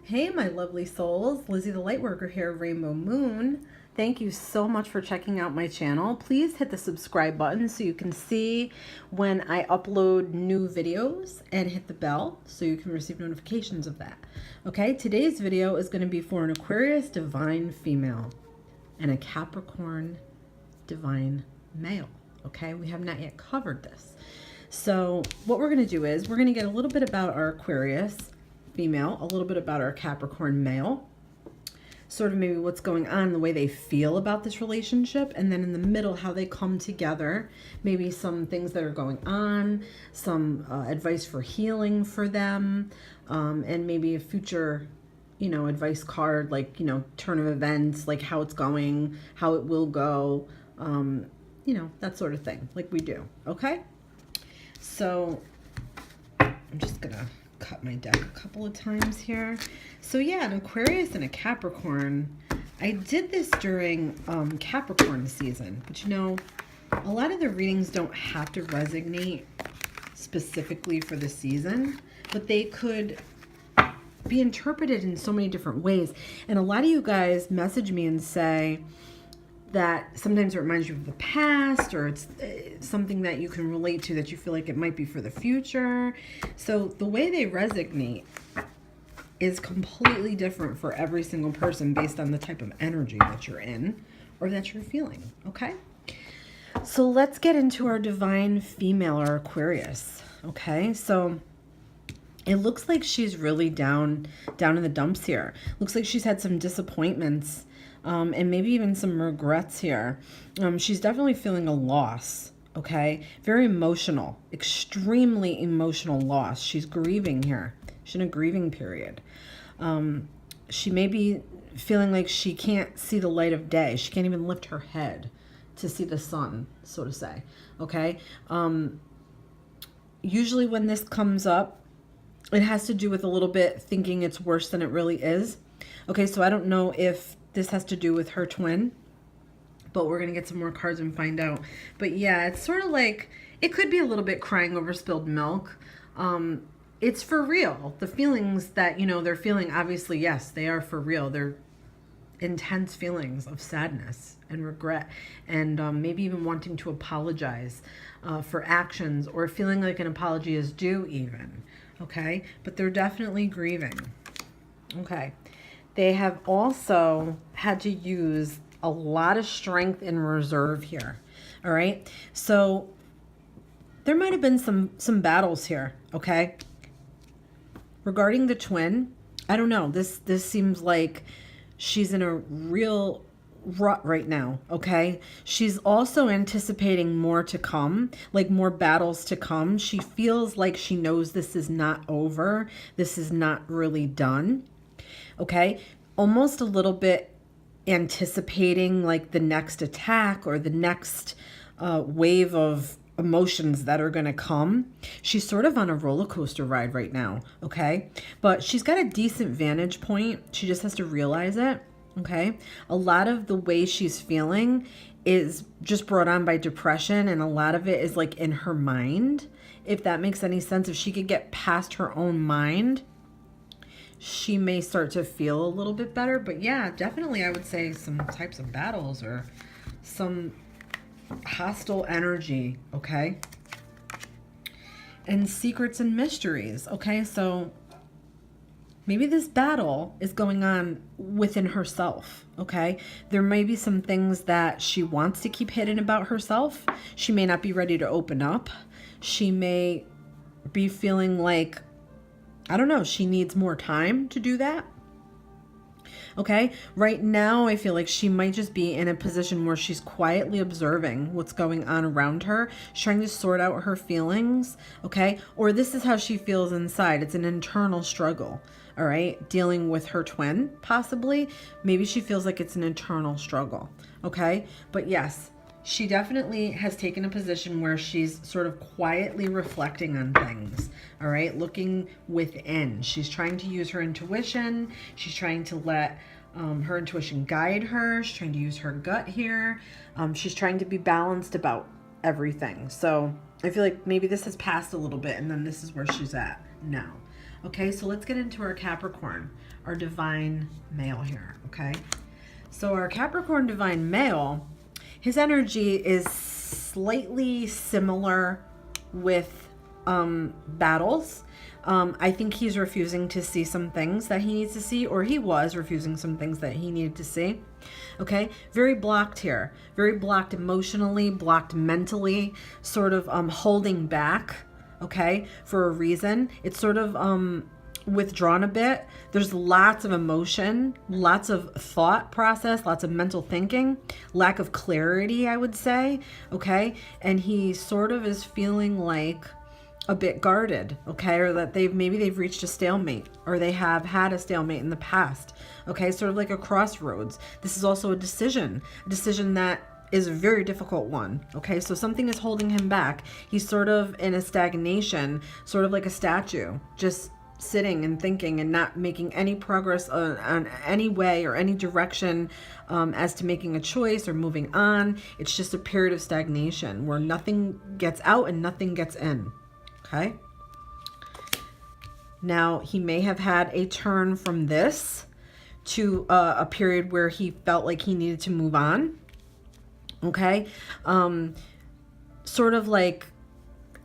Hey, my lovely souls. Lizzie the Lightworker here, Rainbow Moon. Thank you so much for checking out my channel. Please hit the subscribe button so you can see when I upload new videos, and hit the bell so you can receive notifications of that. Okay, today's video is going to be for an Aquarius divine female and a Capricorn divine male. Okay, we have not yet covered this. So what we're going to do is we're going to get a little bit about our Aquarius female, a little bit about our Capricorn male, sort of maybe what's going on, the way they feel about this relationship, and then in the middle, how they come together, maybe some things that are going on, some advice for healing for them, and maybe a future, advice card, like, turn of events, like how it's going, how it will go, that sort of thing, like we do. Okay, so I'm just gonna cut my deck a couple of times here. So yeah, an Aquarius and a Capricorn. I did this during Capricorn season, but a lot of the readings don't have to resonate specifically for the season, but they could be interpreted in so many different ways. And a lot of you guys message me and say that sometimes it reminds you of the past, or it's something that you can relate to that you feel like it might be for the future. So the way they resonate is completely different for every single person based on the type of energy that you're in or that you're feeling. Okay, so let's get into our divine female, or Aquarius. Okay, so it looks like she's really down in the dumps here. Looks like she's had some disappointments, and maybe even some regrets here. She's definitely feeling a loss, okay? Very emotional, extremely emotional loss. She's grieving here. She's in a grieving period. She may be feeling like she can't see the light of day. She can't even lift her head to see the sun, so to say, okay? Usually when this comes up, it has to do with a little bit thinking it's worse than it really is. Okay, so I don't know if this has to do with her twin, but we're going to get some more cards and find out. But yeah, it's sort of like, it could be a little bit crying over spilled milk. It's for real. The feelings that, they're feeling, obviously, yes, they are for real. They're intense feelings of sadness and regret, and maybe even wanting to apologize for actions, or feeling like an apology is due even. Okay, but they're definitely grieving. Okay, they have also had to use a lot of strength and reserve here. All right, so there might have been some battles here. Okay, regarding the twin, I don't know, this seems like she's in a real rut right now. Okay, she's also anticipating more to come, like more battles to come. She feels like she knows this is not over, this is not really done. Okay, almost a little bit anticipating like the next attack or the next wave of emotions that are going to come. She's sort of on a roller coaster ride right now. Okay, but she's got a decent vantage point. She just has to realize it. Okay, a lot of the way she's feeling is just brought on by depression, and a lot of it is like in her mind, if that makes any sense. If she could get past her own mind, she may start to feel a little bit better. But yeah, definitely I would say some types of battles or some hostile energy. Okay, and secrets and mysteries. Okay, so maybe this battle is going on within herself, okay? There may be some things that she wants to keep hidden about herself. She may not be ready to open up. She may be feeling like, I don't know, she needs more time to do that. Okay, right now I feel like she might just be in a position where she's quietly observing what's going on around her, trying to sort out her feelings, okay? Or this is how she feels inside. It's an internal struggle, all right? Dealing with her twin, possibly. Maybe she feels like it's an internal struggle, okay? But yes, she definitely has taken a position where she's sort of quietly reflecting on things, all right? Looking within. She's trying to use her intuition. She's trying to let her intuition guide her. She's trying to use her gut here. She's trying to be balanced about everything. So I feel like maybe this has passed a little bit, and then this is where she's at now. Okay, so let's get into our Capricorn, our divine male here, okay? So our Capricorn divine male, his energy is slightly similar with battles. I think he's refusing to see some things that he needs to see, or he was refusing some things that he needed to see. Okay, very blocked here, very blocked emotionally, blocked mentally, sort of holding back, okay, for a reason. It's sort of withdrawn a bit. There's lots of emotion, lots of thought process, lots of mental thinking, lack of clarity, I would say, okay? And he sort of is feeling like a bit guarded, okay? Or that maybe they've reached a stalemate, or they have had a stalemate in the past, okay? Sort of like a crossroads. This is also a decision that is a very difficult one, okay? So something is holding him back. He's sort of in a stagnation, sort of like a statue, just sitting and thinking and not making any progress on any way or any direction as to making a choice or moving on. It's just a period of stagnation where nothing gets out and nothing gets in, okay? Now, he may have had a turn from this to a period where he felt like he needed to move on, okay? Sort of like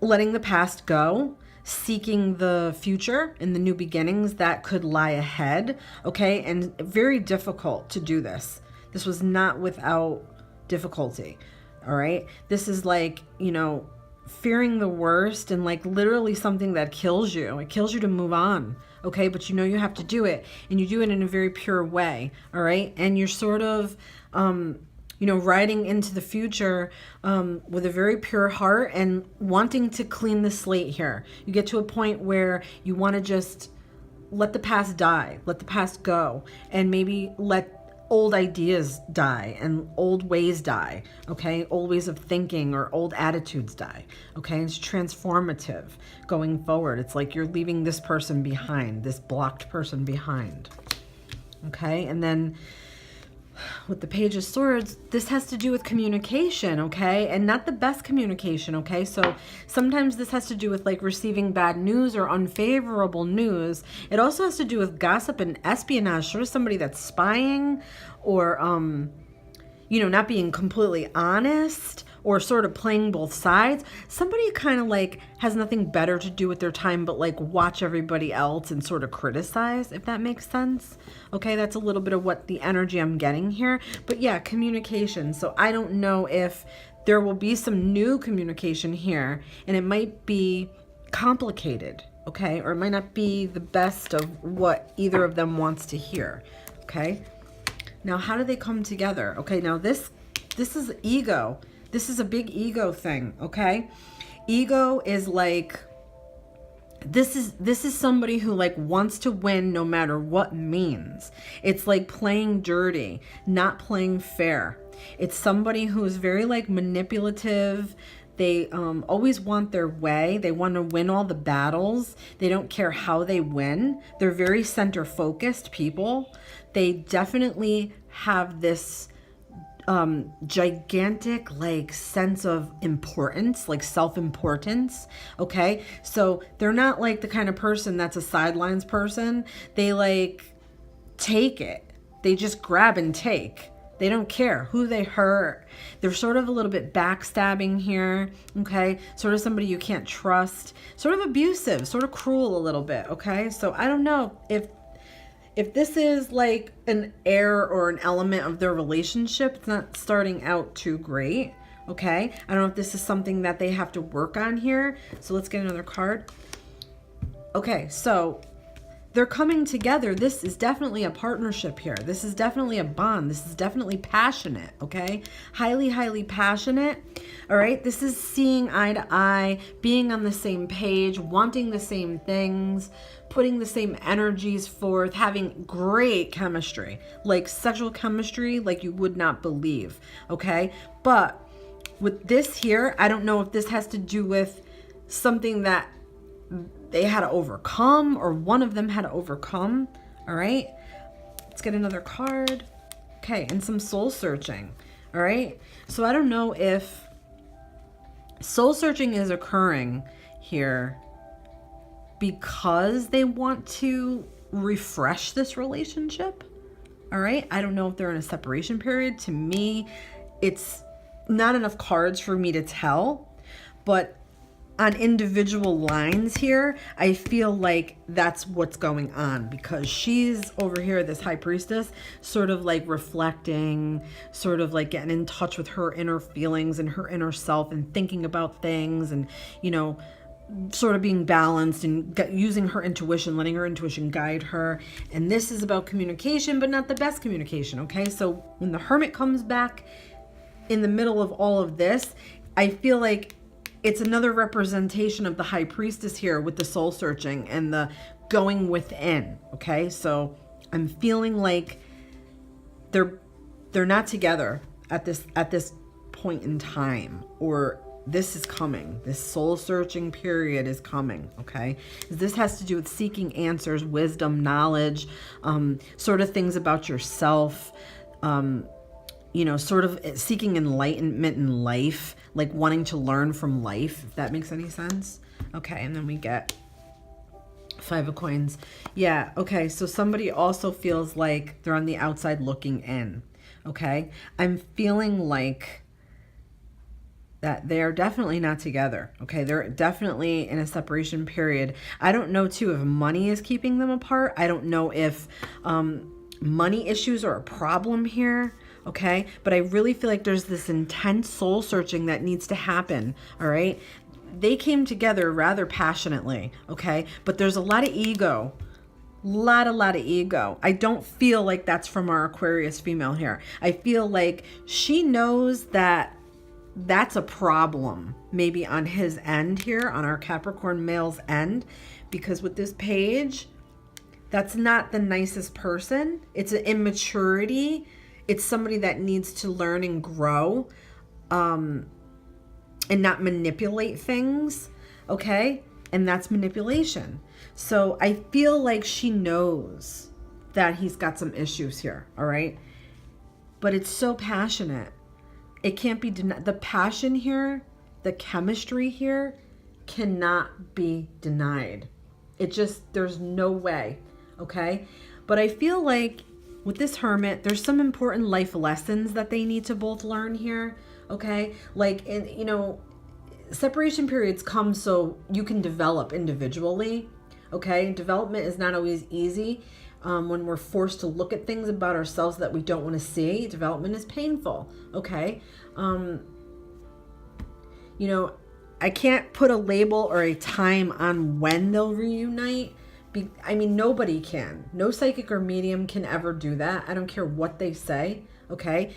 letting the past go, seeking the future and the new beginnings that could lie ahead, okay? And very difficult to do this. This was not without difficulty, all right? This is like, you know, fearing the worst and like literally something that kills you. It kills you to move on, okay? But you know you have to do it, and you do it in a very pure way, all right? And you're sort of, you know, riding into the future with a very pure heart and wanting to clean the slate here. You get to a point where you want to just let the past die, let the past go, and maybe let old ideas die and old ways die, okay? Old ways of thinking or old attitudes die, okay? It's transformative going forward. It's like you're leaving this person behind, this blocked person behind, okay? And then with the Page of Swords, this has to do with communication, okay? And not the best communication, okay? So sometimes this has to do with like receiving bad news or unfavorable news. It also has to do with gossip and espionage, sort of somebody that's spying or, you know, not being completely honest or sort of playing both sides. Somebody kind of like has nothing better to do with their time but like watch everybody else and sort of criticize, if that makes sense. Okay, that's a little bit of what the energy I'm getting here. But yeah, communication. So I don't know if there will be some new communication here, and it might be complicated, okay? Or it might not be the best of what either of them wants to hear, okay? Now, how do they come together? Okay, now this is ego. This is a big ego thing, okay? Ego is like, this is somebody who like wants to win no matter what means. It's like playing dirty, not playing fair. It's somebody who is very like manipulative. They always want their way. They want to win all the battles. They don't care how they win. They're very center focused people. They definitely have this gigantic like sense of importance, like self-importance, okay? So they're not like the kind of person that's a sidelines person. They like take it. They just grab and take. They don't care who they hurt. They're sort of a little bit backstabbing here, okay? Sort of somebody you can't trust, sort of abusive, sort of cruel a little bit, okay? So I don't know if this is like an air or an element of their relationship. It's not starting out too great, okay? I don't know if this is something that they have to work on here. So let's get another card. Okay, so they're coming together. This is definitely a partnership here. This is definitely a bond. This is definitely passionate, okay? Highly, highly passionate, all right? This is seeing eye to eye, being on the same page, wanting the same things, putting the same energies forth, having great chemistry, like sexual chemistry like you would not believe, okay? But with this here, I don't know if this has to do with something that they had to overcome, or one of them had to overcome, all right? Let's get another card. Okay, and some soul searching, all right? So I don't know if soul searching is occurring here because they want to refresh this relationship. All right. I don't know if they're in a separation period. To me, it's not enough cards for me to tell, but on individual lines here, I feel like that's what's going on, because she's over here, this high priestess, sort of like reflecting, sort of like getting in touch with her inner feelings and her inner self and thinking about things and, you know, sort of being balanced and using her intuition, letting her intuition guide her. And this is about communication, but not the best communication. Okay. So when the Hermit comes back in the middle of all of this, I feel like it's another representation of the high priestess here with the soul searching and the going within. Okay. So I'm feeling like they're not together at this point in time, or this is coming. This soul searching period is coming. Okay. This has to do with seeking answers, wisdom, knowledge, sort of things about yourself, you know, sort of seeking enlightenment in life, like wanting to learn from life, if that makes any sense. Okay. And then we get 5 of Coins. Yeah. Okay. So somebody also feels like they're on the outside looking in. Okay. I'm feeling like that they're definitely not together. Okay. They're definitely in a separation period. I don't know too if money is keeping them apart. I don't know if money issues are a problem here. Okay. But I really feel like there's this intense soul searching that needs to happen. All right. They came together rather passionately. Okay. But there's a lot of ego. Lot of ego. I don't feel like that's from our Aquarius female here. I feel like she knows that that's a problem maybe on his end here, on our Capricorn male's end, because with this page, that's not the nicest person. It's an immaturity. It's somebody that needs to learn and grow, and not manipulate things. Okay. And that's manipulation. So I feel like she knows that he's got some issues here. All right. But it's so passionate. It can't be denied. The passion here, the chemistry here cannot be denied. It just, there's no way. Okay. But I feel like with this Hermit, there's some important life lessons that they need to both learn here. Okay. Like, you know, separation periods come so you can develop individually. Okay. Development is not always easy. When we're forced to look at things about ourselves that we don't want to see, development is painful. Okay. You know, I can't put a label or a time on when they'll reunite. I mean, nobody can. No psychic or medium can ever do that. I don't care what they say. Okay.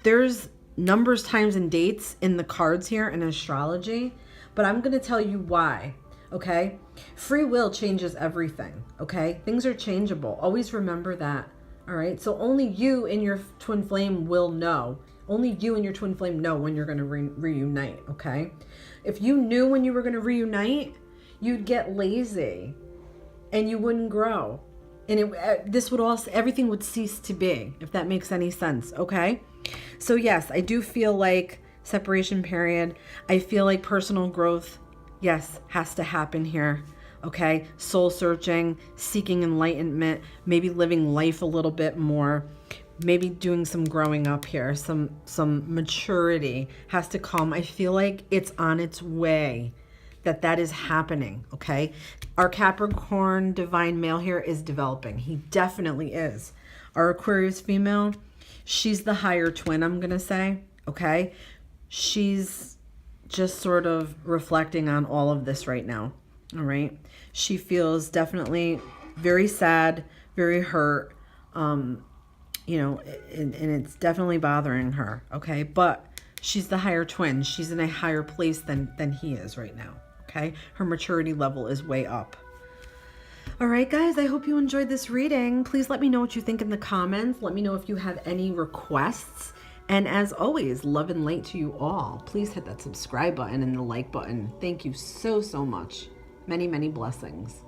There's numbers, times, and dates in the cards here in astrology, but I'm going to tell you why. Okay. Free will changes everything. Okay. Things are changeable. Always remember that. All right. So only you and your twin flame will know. Only you and your twin flame know when you're going to reunite. Okay. If you knew when you were going to reunite, you'd get lazy and you wouldn't grow. And this would also, everything would cease to be, if that makes any sense. Okay. So yes, I do feel like separation period. I feel like personal growth, yes, has to happen here. Okay. Soul searching, seeking enlightenment, maybe living life a little bit more, maybe doing some growing up here. Some maturity has to come. I feel like it's on its way, that is happening. Okay. Our Capricorn divine male here is developing. He definitely is. Our Aquarius female, she's the higher twin, I'm going to say. Okay. She's just sort of reflecting on all of this right now. All right. She feels definitely very sad, very hurt. You know, and it's definitely bothering her. Okay. But she's the higher twin. She's in a higher place than he is right now. Okay. Her maturity level is way up. All right, guys, I hope you enjoyed this reading. Please let me know what you think in the comments. Let me know if you have any requests. And as always, love and light to you all. Please hit that subscribe button and the like button. Thank you so much. Many, many blessings.